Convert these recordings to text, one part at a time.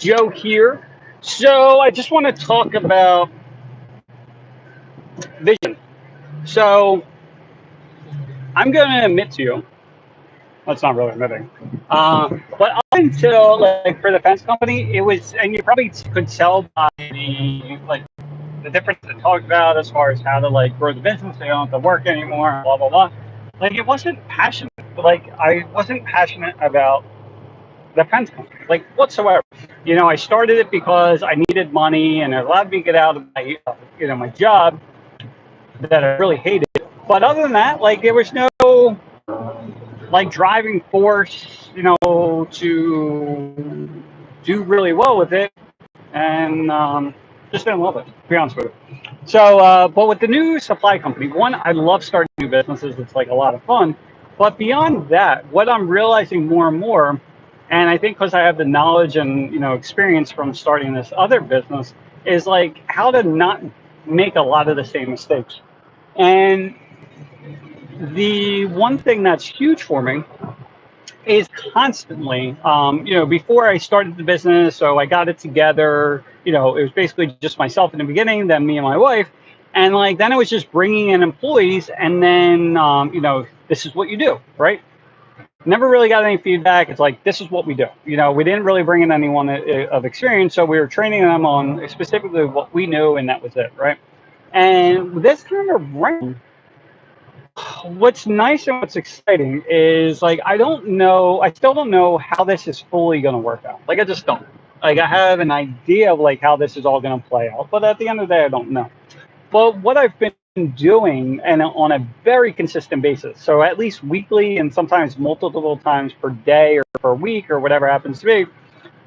Joe here. So I just want to talk about vision. So I'm going to admit to you, that's not really admitting, but up until like for the fence company, it was, and you probably could tell by the like the difference they talked about as far as how to like grow the business. They don't have to work anymore, blah blah blah. Like it wasn't passionate. Like I wasn't passionate about the fence company, like whatsoever. I started it because I needed money and it allowed me to get out of my, my job that I really hated. But other than that, like there was no like driving force, to do really well with it, and just didn't love it. To be honest with you. So, but with the new supply company, one, I love starting new businesses. It's like a lot of fun. But beyond that, what I'm realizing more and more, and I think because I have the knowledge and experience from starting this other business, is like how to not make a lot of the same mistakes. And the one thing that's huge for me is constantly, before I started the business, so I got it together, it was basically just myself in the beginning, then me and my wife. And like, then it was just bringing in employees and then, this is what you do, right? Never really got any feedback. It's like, this is what we do. We didn't really bring in anyone of experience. So we were training them on specifically what we knew, and that was it, right? And this kind of ran. What's nice and what's exciting is like I still don't know how this is fully going to work out. Like I just don't. Like I have an idea of like how this is all going to play out, but at the end of the day, I don't know. But what I've been doing, and on a very consistent basis, so at least weekly and sometimes multiple times per day or per week or whatever happens to be,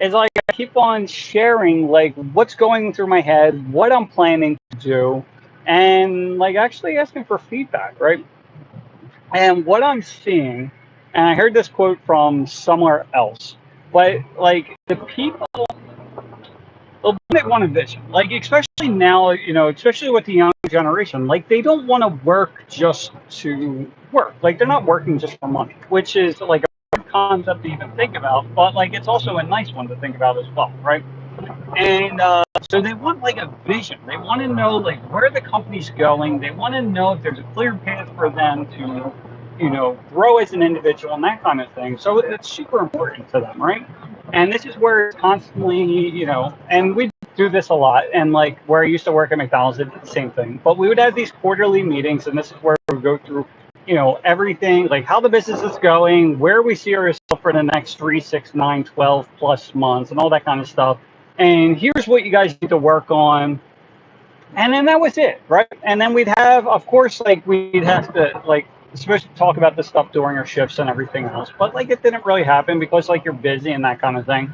is like I keep on sharing like what's going through my head, what I'm planning to do, and like actually asking for feedback, right? And what I'm seeing, and I heard this quote from somewhere else, but like the people, they want a vision. Like especially now, especially with the young generation, like they don't want to work just to work. Like they're not working just for money, which is like a good concept to even think about. But like it's also a nice one to think about as well, right? And so they want like a vision. They want to know like where the company's going. They want to know if there's a clear path for them to, grow as an individual and that kind of thing. So it's super important to them, right? And this is where it's constantly, and we do this a lot. And like where I used to work at McDonald's, it did the same thing. But we would have these quarterly meetings, and this is where we go through, everything like how the business is going, where we see ourselves for the next 3, 6, 9, 12 plus months, and all that kind of stuff. And here's what you guys need to work on. And then that was it, right? And then we'd have, of course, like we'd have to like supposed to talk about this stuff during our shifts and everything else, but like it didn't really happen because like you're busy and that kind of thing.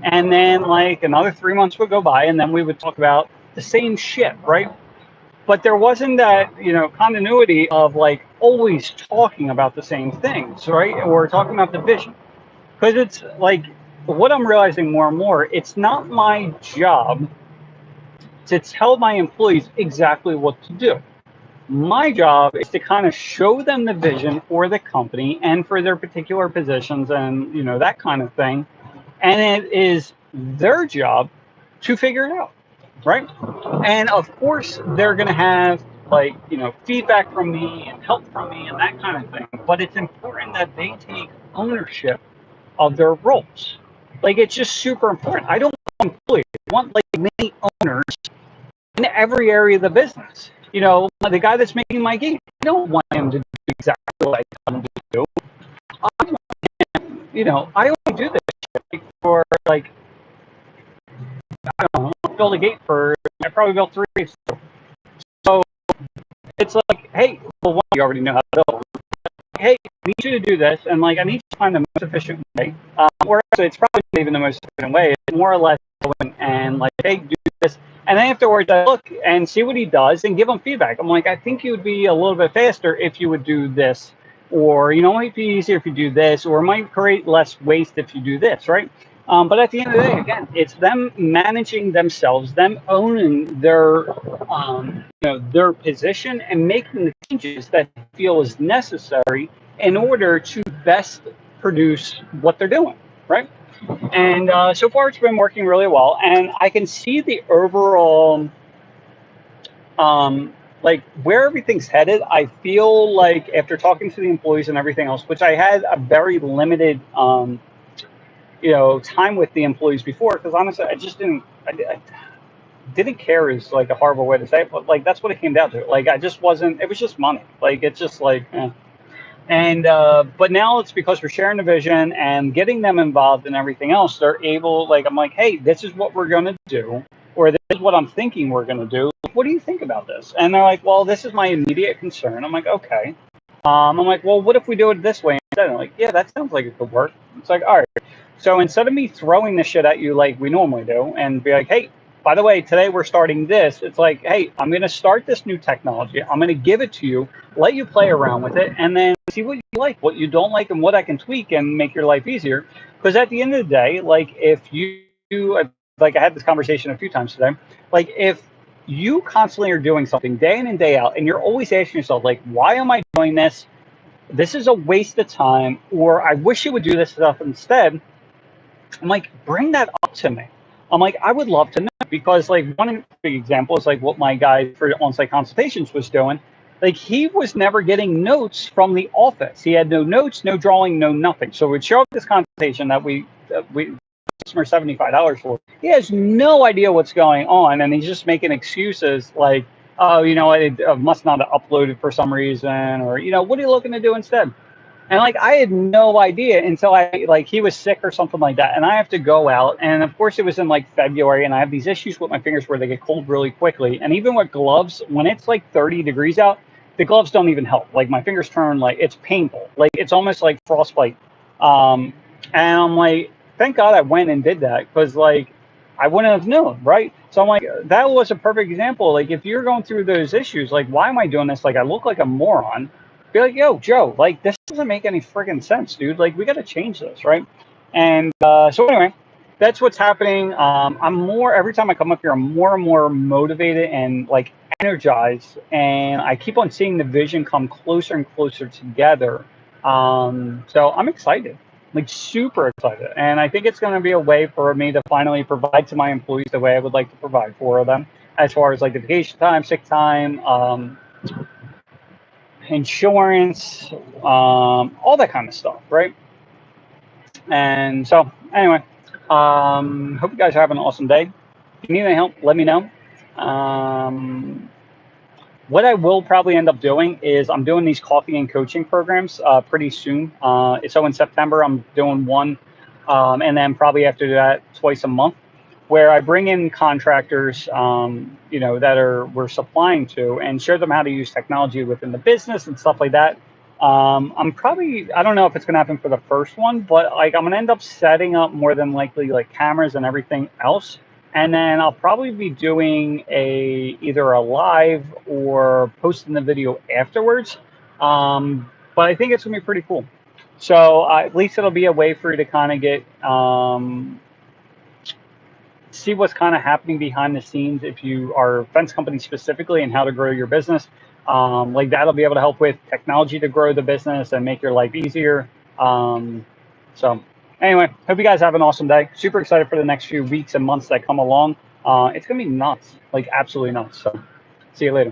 And then like another 3 months would go by, and then we would talk about the same shit, right? But there wasn't that continuity of like always talking about the same things, right? Or talking about the vision, because it's like what I'm realizing more and more, it's not my job to tell my employees exactly what to do. My job is to kind of show them the vision for the company and for their particular positions and that kind of thing. And it is their job to figure it out, right? And of course they're going to have like feedback from me and help from me and that kind of thing. But it's important that they take ownership of their roles. Like it's just super important. I don't want employees. I want like many owners in every area of the business. The guy that's making my game, I don't want him to do exactly what I tell him to do. I want him, I only do this shit for like, I don't know, build a gate for, I probably built 3. So it's like, hey, well, one, you already know how to build. Hey, I need you to do this, and like I need to find the most efficient way. Or actually, it's probably not even the most efficient way. It's more or less going and like, hey, do this, and then afterwards I look and see what he does and give him feedback. I'm like, I think you would be a little bit faster if you would do this, or it might be easier if you do this, or it might create less waste if you do this, right? But at the end of the day, again, it's them managing themselves, them owning their position and making the changes that they feel is necessary in order to best produce what they're doing, right? And so far, it's been working really well. And I can see the overall, um, like where everything's headed. I feel like after talking to the employees and everything else, which I had a very limited, time with the employees before, because honestly, I just didn't. I didn't care is like a horrible way to say it, but like that's what it came down to. Like I just wasn't. It was just money. Like it's just like. And but now it's because we're sharing the vision and getting them involved and everything else. They're able, like I'm like, hey, this is what we're gonna do, or this is what I'm thinking we're gonna do. What do you think about this? And they're like, well, this is my immediate concern. I'm like, okay. I'm like, well, what if we do it this way instead? I'm like, yeah, that sounds like it could work. It's like, all right. So instead of me throwing the shit at you like we normally do and be like, hey, by the way, today we're starting this, it's like, hey, I'm going to start this new technology. I'm going to give it to you, let you play around with it, and then see what you like, what you don't like, and what I can tweak and make your life easier. Because at the end of the day, like if like I had this conversation a few times today, like if you constantly are doing something day in and day out, and you're always asking yourself, like, why am I doing this? This is a waste of time, or I wish you would do this stuff instead. I'm like, bring that up to me. I'm like, I would love to know because like one big example is like what my guy for on-site consultations was doing. Like he was never getting notes from the office. He had no notes, no drawing, no nothing. So we'd show up this consultation that we customer $75 for. He has no idea what's going on, and he's just making excuses like, oh, it must not have uploaded for some reason, or what are you looking to do instead? And like I had no idea until I like he was sick or something like that, and I have to go out. And of course, it was in like February, and I have these issues with my fingers where they get cold really quickly. And even with gloves, when it's like 30 degrees out, the gloves don't even help. Like my fingers turn like it's painful. Like it's almost like frostbite. Um, and I'm like, thank God I went and did that because like I wouldn't have known, right? So I'm like, that was a perfect example. Like if you're going through those issues, like why am I doing this? Like I look like a moron. Be like, yo, Joe, like this doesn't make any friggin' sense, dude. Like we got to change this, right? And so anyway, that's what's happening. I'm more every time I come up here, I'm more and more motivated and like energized, and I keep on seeing the vision come closer and closer together. So I'm excited, like super excited, and I think it's going to be a way for me to finally provide to my employees the way I would like to provide for them, as far as like the vacation time, sick time. Insurance, all that kind of stuff, right? And so, anyway, hope you guys are having an awesome day. If you need any help, let me know. Um, what I will probably end up doing is I'm doing these coffee and coaching programs pretty soon. So in September, I'm doing one, and then probably after that, twice a month, where I bring in contractors, that we're supplying to, and show them how to use technology within the business and stuff like that. I don't know if it's going to happen for the first one, but like I'm going to end up setting up more than likely like cameras and everything else, and then I'll probably be doing either a live or posting the video afterwards. But I think it's gonna be pretty cool. So at least it'll be a way for you to kind of get see what's kind of happening behind the scenes if you are a fence company specifically and how to grow your business. Like that'll be able to help with technology to grow the business and make your life easier. So anyway, hope you guys have an awesome day. Super excited for the next few weeks and months that come along. It's gonna be nuts, like absolutely nuts. So see you later.